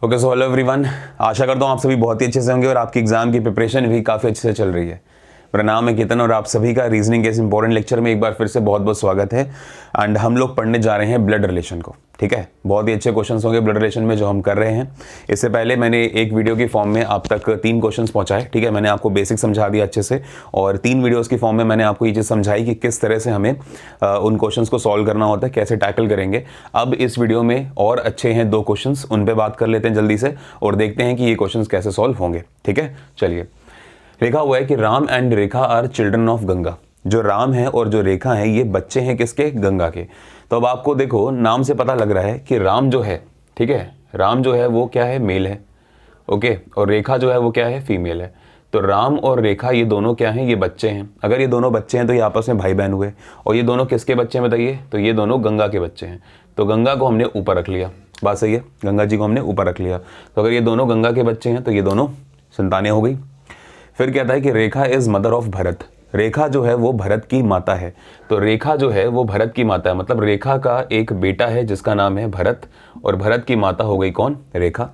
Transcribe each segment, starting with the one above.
Okay so hello everyone, आशा करता हूँ आप सभी बहुत ही अच्छे से होंगे और आपकी एग्जाम की प्रिपरेशन भी काफ़ी अच्छे से चल रही है। मेरा नाम है केतन और आप सभी का रीजनिंग के इस इंपॉर्टेंट लेक्चर में एक बार फिर से बहुत बहुत स्वागत है। एंड हम लोग पढ़ने जा रहे हैं ब्लड रिलेशन को। ठीक है, बहुत ही अच्छे क्वेश्चंस होंगे ब्लड रिलेशन में जो हम कर रहे हैं। इससे पहले मैंने एक वीडियो की फॉर्म में आप तक 3 क्वेश्चंस पहुंचाए। ठीक है, मैंने आपको बेसिक समझा दिया अच्छे से और 3 वीडियोस की फॉर्म में मैंने आपको ये चीज़ समझाई कि किस तरह से हमें उन क्वेश्चंस को सॉल्व करना होता है, कैसे टैकल करेंगे। अब इस वीडियो में और अच्छे हैं 2 क्वेश्चंस, उन पर बात कर लेते हैं जल्दी से और देखते हैं कि ये क्वेश्चंस कैसे सॉल्व होंगे। ठीक है, चलिए। लिखा हुआ है कि Ram and Rekha are children of Ganga. जो राम है और जो रेखा है ये बच्चे हैं किसके? गंगा के। तो अब आपको देखो नाम से पता लग रहा है कि राम जो है, ठीक है, राम जो है वो क्या है? मेल है। ओके, और रेखा जो है वो क्या है? फीमेल है। तो राम और रेखा ये दोनों क्या हैं? ये बच्चे हैं। अगर ये दोनों बच्चे हैं तो ये आपस में भाई बहन हुए। और ये दोनों किसके बच्चे हैं बताइए? तो ये दोनों गंगा के बच्चे हैं। तो गंगा को हमने ऊपर रख लिया, बात सही है, गंगा जी को हमने ऊपर रख लिया। तो अगर ये दोनों गंगा के बच्चे हैं तो ये दोनों संतानें हो गई। फिर कहता है कि Rekha is mother of Bharat. रेखा जो है वो भरत की माता है। तो रेखा जो है वो भरत की माता है, मतलब रेखा का एक बेटा है जिसका नाम है भरत और भरत की माता हो गई कौन? रेखा।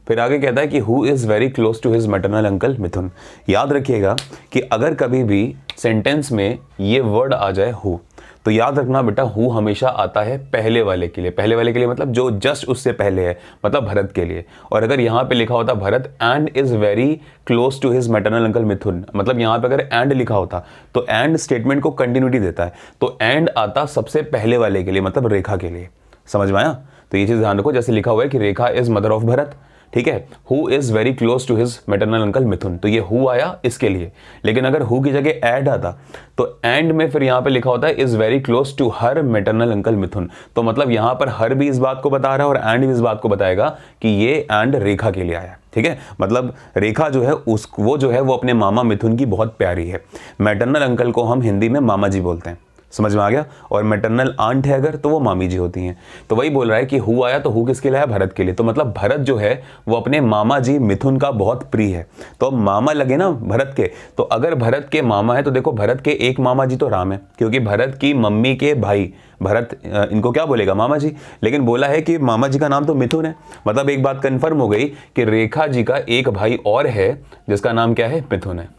फिर आगे कहता है कि who is very close to his maternal uncle Mithun. याद रखिएगा कि अगर कभी भी सेंटेंस में ये वर्ड आ जाए हु, तो याद रखना बेटा हु हमेशा आता है पहले वाले के लिए। पहले वाले के लिए मतलब जो जस्ट उससे पहले है, मतलब भरत के लिए। और अगर यहाँ पे लिखा होता Bharat and is very close to his maternal uncle Mithun, मतलब यहाँ पे अगर एंड लिखा होता तो एंड स्टेटमेंट को कंटिन्यूटी देता है। तो एंड आता सबसे पहले वाले के लिए, मतलब रेखा के लिए। समझ में आया? तो ये चीज़ ध्यान रखो, जैसे लिखा हुआ है कि Rekha is mother of Bharat. ठीक है, who is very close to his maternal uncle Mithun, तो ये हु आया इसके लिए। लेकिन अगर हु की जगह एड आता तो एंड में फिर यहाँ पे लिखा होता है is very close to her maternal uncle Mithun. तो मतलब यहाँ पर हर भी इस बात को बता रहा है और एंड भी इस बात को बताएगा कि ये एंड रेखा के लिए आया। ठीक है, मतलब रेखा जो है वो जो है वो अपने मामा मिथुन की बहुत प्यारी है। मैटरनल अंकल को हम हिंदी में मामा जी बोलते हैं। समझ में आ गया? और मैटरनल आंट है अगर तो वो मामी जी होती हैं। तो वही बोल रहा है कि हु आया तो हु किसके लिए आया? भरत के लिए। तो मतलब भरत जो है वो अपने मामा जी मिथुन का बहुत प्रिय है। तो अब मामा लगे ना भरत के, तो अगर भरत के मामा है तो देखो भरत के एक मामा जी तो राम है, क्योंकि भरत की मम्मी के भाई भरत इनको क्या बोलेगा? मामा जी। लेकिन बोला है कि मामा जी का नाम तो मिथुन है, मतलब एक बात कंफर्म हो गई कि रेखा जी का एक भाई और है जिसका नाम क्या है? मिथुन है।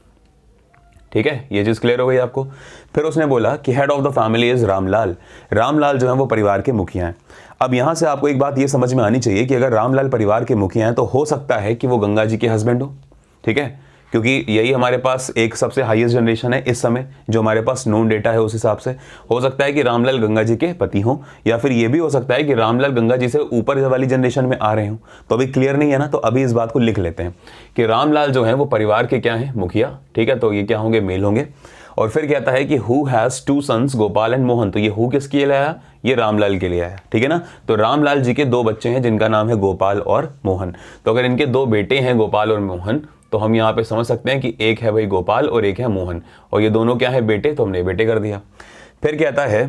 ठीक है, ये चीज क्लियर हो गई आपको। फिर उसने बोला कि head of the family is Ramlal. Ramlal जो है वो परिवार के मुखिया हैं। अब यहां से आपको एक बात ये समझ में आनी चाहिए कि अगर रामलाल परिवार के मुखिया हैं तो हो सकता है कि वो गंगा जी के हस्बैंड हो। ठीक है, क्योंकि यही हमारे पास एक सबसे हाईएस्ट जनरेशन है इस समय, जो हमारे पास नोन डेटा है उस हिसाब से। हो सकता है कि रामलाल गंगा जी के पति हों, या फिर ये भी हो सकता है कि रामलाल गंगा जी से ऊपर वाली जनरेशन में आ रहे हों। तो अभी क्लियर नहीं है ना, तो अभी इस बात को लिख लेते हैं कि रामलाल जो है वो परिवार के क्या है? मुखिया। ठीक है, तो ये क्या होंगे? मेल होंगे। और फिर कहता है कि who has 2 sons Gopal and Mohan. तो ये हु किसके लिए आया? ये रामलाल के लिए आया। ठीक है ना, तो रामलाल जी के 2 बच्चे हैं जिनका नाम है गोपाल और मोहन। तो अगर इनके 2 बेटे हैं गोपाल और मोहन, तो हम यहाँ पे समझ सकते हैं कि एक है भाई गोपाल और एक है मोहन, और ये दोनों क्या है? बेटे। तो हमने बेटे कर दिया। फिर कहता है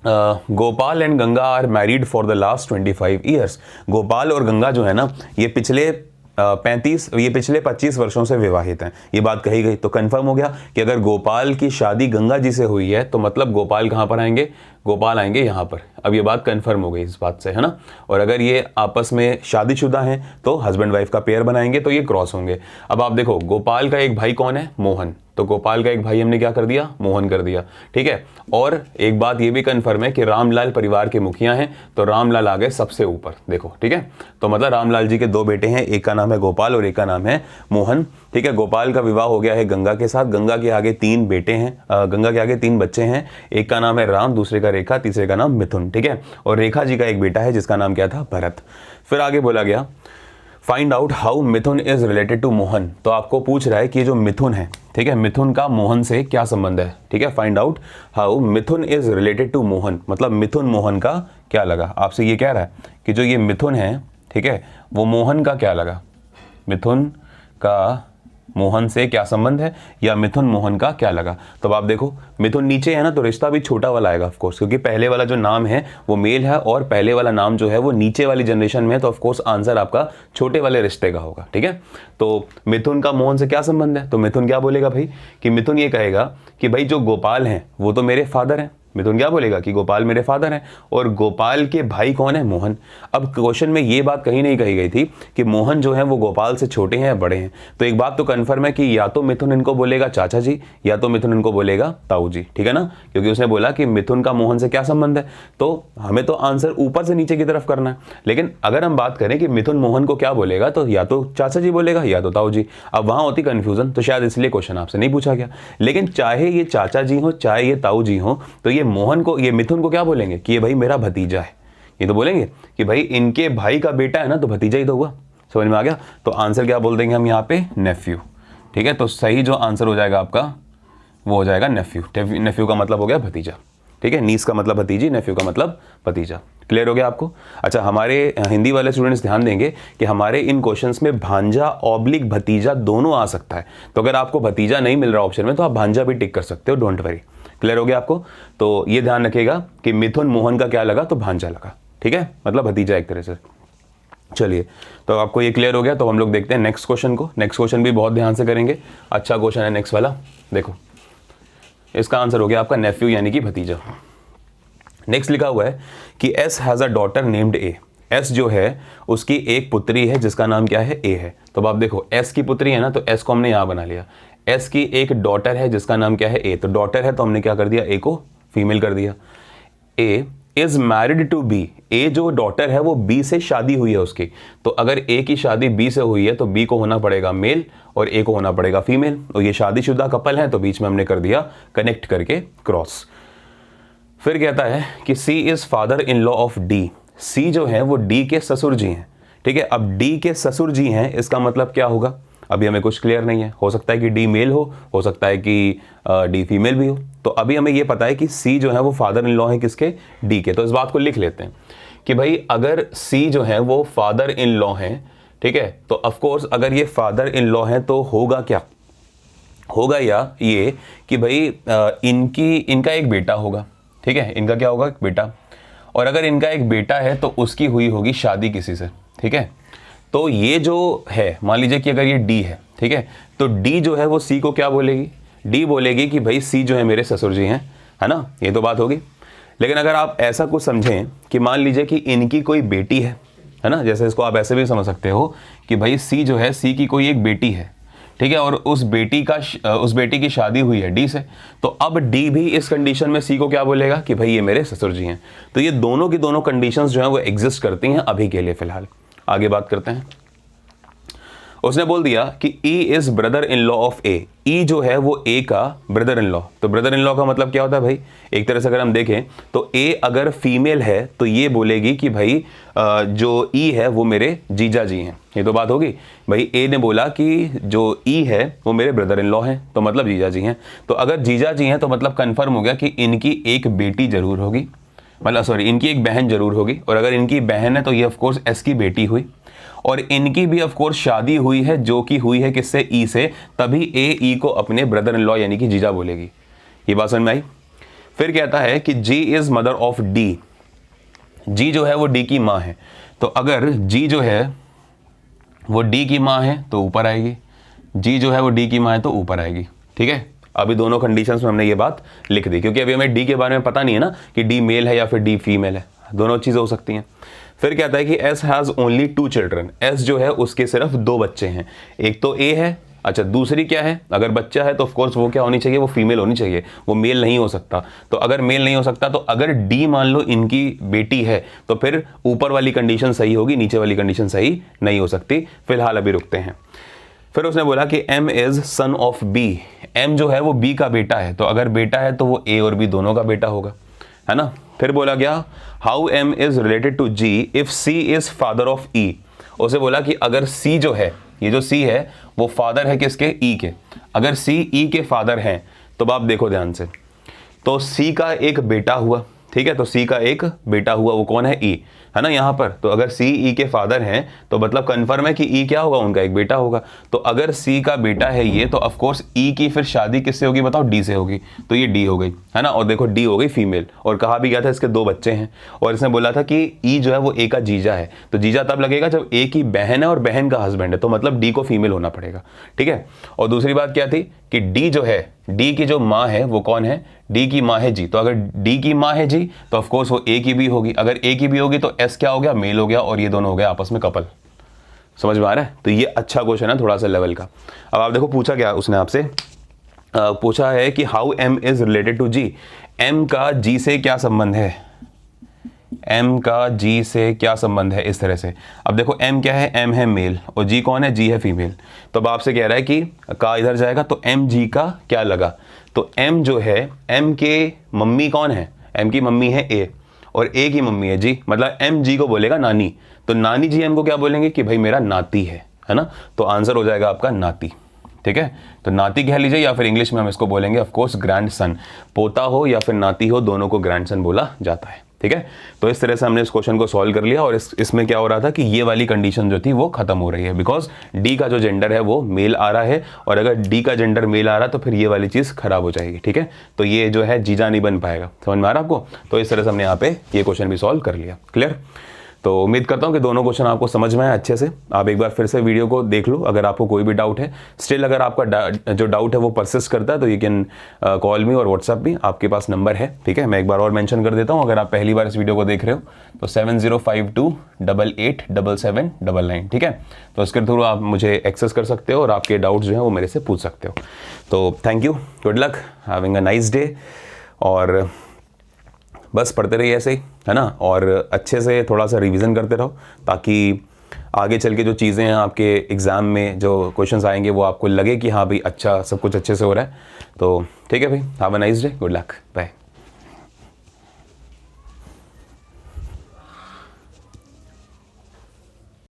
Gopal and Ganga are married for the last 25 years. Gopal और गंगा जो है ना ये पिछले 25 वर्षों से विवाहित हैं। ये बात कही गई तो कंफर्म हो गया कि अगर गोपाल की शादी गंगा जी से हुई है तो मतलब गोपाल कहाँ पर आएंगे? गोपाल आएंगे यहाँ पर। अब ये बात कंफर्म हो गई इस बात से, है ना। और अगर ये आपस में शादीशुदा हैं तो हस्बैंड वाइफ का पेयर बनाएंगे तो ये क्रॉस होंगे। अब आप देखो गोपाल का एक भाई कौन है? मोहन। तो गोपाल का एक भाई हमने क्या कर दिया? मोहन कर दिया। ठीक है, और एक बात ये भी कंफर्म है कि रामलाल परिवार के मुखिया हैं, तो रामलाल आ गए सबसे ऊपर। देखो, ठीक है, तो मतलब रामलाल जी के 2 बेटे हैं, एक का नाम है गोपाल और एक का नाम है मोहन। ठीक है, गोपाल का विवाह हो गया है गंगा के साथ। गंगा के आगे 3 बेटे हैं, गंगा के आगे 3 बच्चे हैं। एक का नाम है राम, दूसरे का रेखा, तीसरे का नाम मिथुन। ठीक है, और रेखा जी का एक बेटा है जिसका नाम क्या था? भरत। फिर आगे बोला गया find out how Mithun is related to Mohan. तो आपको पूछ रहा है कि जो मिथुन है, ठीक है, मिथुन का मोहन से क्या संबंध है। ठीक है, find out how Mithun is related to Mohan, मतलब मिथुन मोहन का क्या लगा। आपसे ये कह रहा है कि जो ये मिथुन है, ठीक है, वो मोहन का क्या लगा? मिथुन का मोहन से क्या संबंध है, या मिथुन मोहन का क्या लगा। तो आप देखो मिथुन नीचे है ना, तो रिश्ता भी छोटा वाला आएगा ऑफ कोर्स, क्योंकि पहले वाला जो नाम है वो मेल है और पहले वाला नाम जो है वो नीचे वाली जनरेशन में है, तो ऑफ कोर्स आंसर आपका छोटे वाले रिश्ते का होगा। ठीक है, तो मिथुन का मोहन से क्या संबंध है? तो मिथुन क्या बोलेगा भाई कि मिथुन ये कहेगा कि भाई जो गोपाल हैं वो तो मेरे फादर हैं, मिथुन क्या बोलेगा कि गोपाल मेरे फादर हैं, और गोपाल के भाई कौन है? मोहन। अब क्वेश्चन में ये बात कहीं नहीं कही गई थी कि मोहन जो है वो गोपाल से छोटे हैं या बड़े हैं। तो एक बात तो कन्फर्म है कि या तो मिथुन इनको बोलेगा चाचा जी, या तो मिथुन इनको बोलेगा ताऊ जी, ठीक है ना, क्योंकि उसने बोला कि मिथुन का मोहन से क्या संबंध है। तो हमें तो आंसर ऊपर से नीचे की तरफ करना है। लेकिन अगर हम बात करें कि मिथुन मोहन को क्या बोलेगा, तो या तो चाचा जी बोलेगा या तो ताऊ जी। अब वहां होती कंफ्यूजन, तो शायद इसलिए क्वेश्चन आपसे नहीं पूछा गया। लेकिन चाहे ये चाचा जी हो चाहे ये ताऊ जी हो, तो ये मोहन को, ये मिथुन को क्या बोलेंगे कि ये भाई मेरा भतीजा है। ये तो बोलेंगे कि भाई इनके भाई का बेटा है ना, तो भतीजा ही तो हुआ। समझ में आ गया? तो आंसर क्या बोल देंगे हम यहाँ पे? नेफ्यू। ठीक है, तो सही जो आंसर हो जाएगा आपका वो हो जाएगा नेफ्यू। नेफ्यू का मतलब हो गया भतीजा। ठीक है, नीस का मतलब भतीजी, नेफ्यू का मतलब भतीजा। क्लियर हो गया आपको? अच्छा, हमारे हिंदी वाले स्टूडेंट्स ध्यान देंगे कि हमारे इन क्वेश्चंस में भांजा ऑब्लिक भतीजा दोनों आ सकता है। तो अगर आपको भतीजा नहीं मिल रहा ऑप्शन में, तो आप भांजा भी टिक कर सकते हो, डोंट वरी। क्लियर हो गया आपको? तो ये ध्यान रखिएगा कि मिथुन मोहन का क्या लगा, तो भांजा लगा। ठीक है, मतलब भतीजा एक तरह से। चलिए, तो आपको ये क्लियर हो गया। तो हम लोग देखते हैं नेक्स्ट क्वेश्चन को। नेक्स्ट क्वेश्चन भी बहुत ध्यान से करेंगे, अच्छा क्वेश्चन है नेक्स्ट वाला। देखो, इसका आंसर हो गया आपका नेफ्यू यानी कि भतीजा। नेक्स्ट लिखा हुआ है कि S has a daughter named a. S जो है उसकी एक पुत्री है जिसका नाम क्या है? ए है। तो अब आप देखो, एस की पुत्री है ना, तो एस को हमने यहाँ बना लिया। एस की एक डॉटर है जिसका नाम क्या है? ए। तो डॉटर है तो हमने क्या कर दिया? ए को फीमेल कर दिया। ए इज मैरिड टू बी। ए जो डॉटर है वो बी से शादी हुई है उसकी। तो अगर ए की शादी बी से हुई है तो बी को होना पड़ेगा मेल और ए को होना पड़ेगा फीमेल। और ये शादीशुदा कपल है, तो बीच में हमने कर दिया कनेक्ट करके क्रॉस। फिर कहता है कि C is father in law of D. C जो है वो डी के ससुर जी हैं। ठीक है, अब डी के ससुर जी हैं, इसका मतलब क्या होगा? अभी हमें कुछ क्लियर नहीं है। हो सकता है कि डी मेल हो सकता है कि डी फीमेल भी हो। तो अभी हमें ये पता है कि सी जो है वो फादर इन लॉ है किसके? डी के। तो इस बात को लिख लेते हैं कि भाई अगर सी जो है वो फादर इन लॉ है, ठीक है, तो ऑफकोर्स अगर ये फादर इन लॉ है तो होगा क्या? होगा या ये कि भाई इनका एक बेटा होगा। ठीक है, इनका क्या होगा? बेटा। और अगर इनका एक बेटा है तो उसकी हुई होगी शादी किसी से। ठीक है, तो ये जो है, मान लीजिए कि अगर ये डी है, ठीक है, तो डी जो है वो सी को क्या बोलेगी? डी बोलेगी कि भाई सी जो है मेरे ससुर जी हैं, है ना, ये तो बात होगी। लेकिन अगर आप ऐसा कुछ समझें कि मान लीजिए कि इनकी कोई बेटी है ना, जैसे इसको आप ऐसे भी समझ सकते हो कि भाई सी जो है, सी की कोई एक बेटी है, ठीक है, और उस बेटी की शादी हुई है डी से। तो अब डी भी इस कंडीशन में सी को क्या बोलेगा कि भाई ये मेरे ससुर जी हैं। तो ये दोनों की दोनों कंडीशंस जो हैं वो एग्जिस्ट करती हैं अभी के लिए फिलहाल। आगे बात करते हैं। उसने बोल दिया कि E is brother in law of A. E जो है वो ए का ब्रदर इन लॉ। तो ब्रदर इन लॉ का मतलब क्या होता है भाई? एक तरह से अगर हम देखें तो ए अगर फीमेल है तो ये बोलेगी कि भाई जो ई है वो मेरे जीजा जी हैं। ये तो बात होगी भाई। ए ने बोला कि जो ई है वो मेरे ब्रदर इन लॉ हैं, तो मतलब जीजा जी हैं। तो अगर जीजा जी हैं तो मतलब कंफर्म हो गया कि इनकी एक बेटी जरूर होगी, मतलब सॉरी, इनकी एक बहन जरूर होगी। और अगर इनकी बहन है तो ये ऑफकोर्स एस की बेटी हुई। और इनकी भी ऑफकोर्स शादी हुई है, जो कि हुई है किससे? ई से। तभी ए ई को अपने ब्रदर इन लॉ यानी कि जीजा बोलेगी। ये बात समझ में आई? फिर कहता है कि जी इज मदर ऑफ डी। जी जो है वो डी की माँ है। तो अगर जी जो है वो डी की माँ है तो ऊपर आएगी, जी जो है वो डी की माँ है तो ऊपर आएगी। ठीक है, अभी दोनों कंडीशंस में हमने ये बात लिख दी, क्योंकि अभी हमें डी के बारे में पता नहीं है ना कि डी मेल है या फिर डी फीमेल है, दोनों चीज़ें हो सकती हैं। फिर कहता है कि S has only 2 children. S जो है उसके सिर्फ 2 बच्चे हैं। एक तो ए है, अच्छा दूसरी क्या है? अगर बच्चा है तो ऑफकोर्स वो क्या होनी चाहिए? वो फीमेल होनी चाहिए, वो मेल नहीं हो सकता। तो अगर मेल नहीं हो सकता तो अगर डी मान लो इनकी बेटी है तो फिर ऊपर वाली कंडीशन सही होगी, नीचे वाली कंडीशन सही नहीं हो सकती। फिलहाल अभी रुकते हैं। फिर उसने बोला कि M is son of B. M जो है वो बी का बेटा है। तो अगर बेटा है तो वो ए और बी दोनों का बेटा होगा, है ना। फिर बोला गया how M is related to G if C is father of E. उसे बोला कि अगर सी जो है, ये जो सी है वो फादर है किसके? ई के। अगर सी ई के फादर हैं तो आप देखो ध्यान से, तो सी का एक बेटा हुआ, ठीक है, तो सी का एक बेटा हुआ, वो कौन है? ई, है ना यहाँ पर। तो अगर सी ई के फादर हैं तो मतलब कंफर्म है कि ई क्या होगा? उनका एक बेटा होगा। तो अगर सी का बेटा है ये, तो ऑफकोर्स ई की फिर शादी किससे होगी बताओ? डी से होगी। तो ये डी हो गई, है ना। और देखो डी हो गई फीमेल। और कहा भी गया था इसके 2 बच्चे हैं। और इसने बोला था कि ई जो है वो ए का जीजा है। तो जीजा तब लगेगा जब ए की बहन है और बहन का हस्बैंड है, तो मतलब डी को फीमेल होना पड़ेगा। ठीक है। और दूसरी बात क्या थी कि डी जो है, डी की जो माँ है वो कौन है? डी की माँ है जी, तो अगर डी की माँ है जी तो ऑफकोर्स वो ए की भी होगी, अगर ए की भी होगी तो एस क्या हो गया, मेल हो गया, और ये दोनों हो गया आपस में कपल। समझ में आ रहा है? तो ये अच्छा क्वेश्चन है थोड़ा सा लेवल का। अब आप देखो पूछा क्या उसने आपसे, पूछा है कि how M is related to G, M का जी से क्या संबंध है, एम का जी से क्या संबंध है, इस तरह से। अब देखो एम क्या है, एम है मेल और जी कौन है, जी है फीमेल। तो अब आपसे कह रहा है कि का इधर जाएगा तो एम जी का क्या लगा, तो एम जो है, एम के मम्मी कौन है, एम की मम्मी है ए और ए की मम्मी है जी, मतलब एम जी को बोलेगा नानी, तो नानी जी एम को क्या बोलेंगे कि भाई मेरा नाती है ना, तो आंसर हो जाएगा आपका नाती। ठीक है, तो नाती कह लीजिए या फिर इंग्लिश में हम इसको बोलेंगे ऑफ कोर्स ग्रैंड सन, पोता हो या फिर नाती हो दोनों को ग्रैंड सन बोला जाता है। ठीक है, तो इस तरह से हमने इस क्वेश्चन को सॉल्व कर लिया और इसमें क्या हो रहा था कि ये वाली कंडीशन जो थी वो खत्म हो रही है, बिकॉज डी का जो जेंडर है वो मेल आ रहा है, और अगर डी का जेंडर मेल आ रहा है तो फिर ये वाली चीज़ खराब हो जाएगी। ठीक है, तो ये जो है जीजा नहीं बन पाएगा। समझ में आ रहा है आपको? तो इस तरह से हमने यहाँ पे ये क्वेश्चन भी सॉल्व कर लिया। क्लियर? तो उम्मीद करता हूँ कि दोनों क्वेश्चन आपको समझ में आए अच्छे से। आप एक बार फिर से वीडियो को देख लो अगर आपको कोई भी डाउट है। स्टिल अगर आपका जो डाउट है वो परसिस्ट करता है तो यू कैन कॉल मी और व्हाट्सएप भी, आपके पास नंबर है। ठीक है, मैं एक बार और मेंशन कर देता हूँ, अगर आप पहली बार इस वीडियो को देख रहे हो तो 7052887799। ठीक है, तो इसके थ्रू आप मुझे एक्सेस कर सकते हो और आपके डाउट्स जो हैं वो मेरे से पूछ सकते हो। तो thank you, good luck, having a nice day, और बस पढ़ते रहिए ऐसे ही, है ना, और अच्छे से थोड़ा सा रिवीजन करते रहो ताकि आगे चल के जो चीज़ें हैं आपके एग्ज़ाम में जो क्वेश्चंस आएंगे वो आपको लगे कि हाँ भाई अच्छा सब कुछ अच्छे से हो रहा है। तो ठीक है भाई, have a nice day, good luck, bye.